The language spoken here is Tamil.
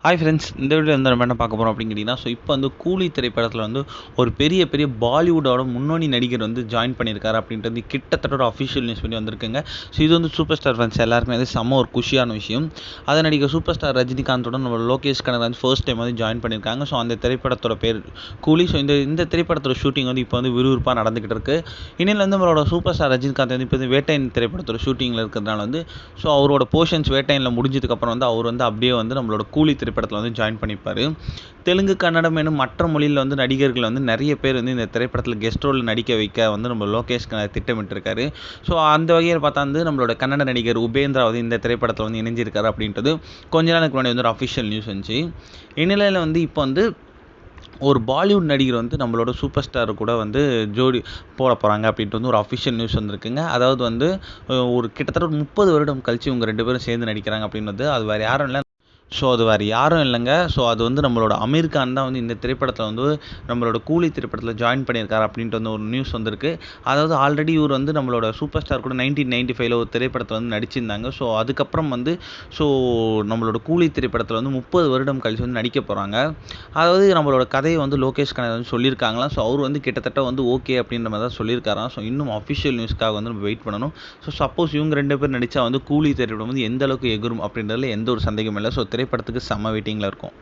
ஹாய் ஃப்ரெண்ட்ஸ், இந்த வீடியோ வந்து நம்ம என்ன பார்க்க போகிறோம் அப்படின்னு கேட்டிங்கன்னா, இப்போ வந்து கூலி திரைப்படத்தில் வந்து ஒரு பெரிய பெரிய பாலிவுட்டோட முன்னணி நடிகர் வந்து ஜாயின் பண்ணியிருக்காரு அப்படின்றது கிட்டத்தட்ட ஒரு அஃபிஷியல் நியூஸ் பண்ணி வந்திருக்குங்க. ஸோ இது வந்து சூப்பர் ஸ்டார் ஃபேன்ஸ் எல்லாருக்குமே வந்து செம்ம ஒரு குஷியான விஷயம். அதை நடிகர் சூப்பர் ஸ்டார் ரஜினிகாந்தோட நம்ம லோகேஷ் கனகராஜ் ஃபர்ஸ்ட் டைம் வந்து ஜாயின் பண்ணியிருக்காங்க. ஸோ அந்த திரைப்படத்தோட பேர் கூலி. ஸோ இந்த திரைப்படத்தோட ஷூட்டிங் வந்து இப்போ வந்து விறுவிறுப்பாக நடந்துகிட்டு இருக்கு. இனியில் வந்து நம்மளோட சூப்பர் ஸ்டார் ரஜினிகாந்த் வந்து இப்போ வந்து வேட்டையன் திரைப்படத்தோட ஷூட்டிங்கில் இருக்கிறதுனால வந்து ஸோ அவரோட போர்ஷன்ஸ் வேட்டையனில் முடிஞ்சதுக்கப்புறம் வந்து அவர் வந்து அப்படியே வந்து நம்மளோட கூலி திரைப்படத்தில் வந்து ஜாயின் பண்ணிப்பார். தெலுங்கு, கன்னடம் எனும் மற்ற மொழியில் வந்து நடிகர்கள் வந்து நிறைய பேர் வந்து இந்த திரைப்படத்தில் கெஸ்ட் ரோல் நடிக்க வைக்க வந்து நம்ம லோகேஷ் திட்டமிட்டிருக்காரு. ஸோ அந்த வகையில் பார்த்தா வந்து நம்மளோட கன்னட நடிகர் உபேந்திரா வந்து இந்த திரைப்படத்தில் வந்து இணைஞ்சிருக்காரு அப்படின்றது கொஞ்ச நாளுக்கு முன்னாடி வந்து ஒரு அஃபிஷியல் நியூஸ் வந்துச்சு. இந்நிலையில் வந்து இப்போ வந்து ஒரு பாலிவுட் நடிகர் வந்து நம்மளோட சூப்பர் ஸ்டார் கூட வந்து ஜோடி போட போகிறாங்க அப்படின்ட்டு வந்து ஒரு அஃபிஷியல் நியூஸ் வந்திருக்குங்க. அதாவது வந்து ஒரு கிட்டத்தட்ட ஒரு 30 வருடம் கழிச்சு இவங்க 2 பேரும் சேர்ந்து நடிக்கிறாங்க அப்படின்றது அது வேறு யாரும் இல்லை. ஸோ அது வேறு யாரும் இல்லைங்க. ஸோ அது வந்து நம்மளோட அமீர் கான் தான் வந்து இந்த திரைப்படத்தில் வந்து நம்மளோட கூலி திரைப்படத்தில் ஜாயின் பண்ணியிருக்காரு அப்படின்ட்டு வந்து ஒரு நியூஸ் வந்திருக்கு. அதாவது ஆல்ரெடி இவர் வந்து நம்மளோட சூப்பர் ஸ்டார் கூட 1995 ஒரு திரைப்படத்தில் வந்து நடிச்சிருந்தாங்க. ஸோ அதுக்கப்புறம் வந்து ஸோ நம்மளோட கூலி திரைப்படத்தில் வந்து 30 வருடம் கழிச்சு வந்து நடிக்க போகிறாங்க. அதாவது நம்மளோட கதையை வந்து லோகேஷ் கனகராஜ் வந்து சொல்லியிருக்காங்களாம். ஸோ அவர் வந்து கிட்டத்தட்ட வந்து ஓகே அப்படின்ற மாதிரி தான் சொல்லியிருக்காராம். ஸோ இன்னும் அஃபிஷியல் நியூஸ்க்காக வந்து நம்ம வெயிட் பண்ணணும். ஸோ சப்போஸ் இவங்க 2 பேர் நடித்தா வந்து கூலி திரைப்படம் வந்து எந்த அளவுக்கு எகுரும் அப்படின்றதுல எந்த ஒரு சந்தேகமும் இல்லை. ஸோ திரைப்படத்துக்கு செம்ம வெயிட்டிங்கில் இருக்கும்.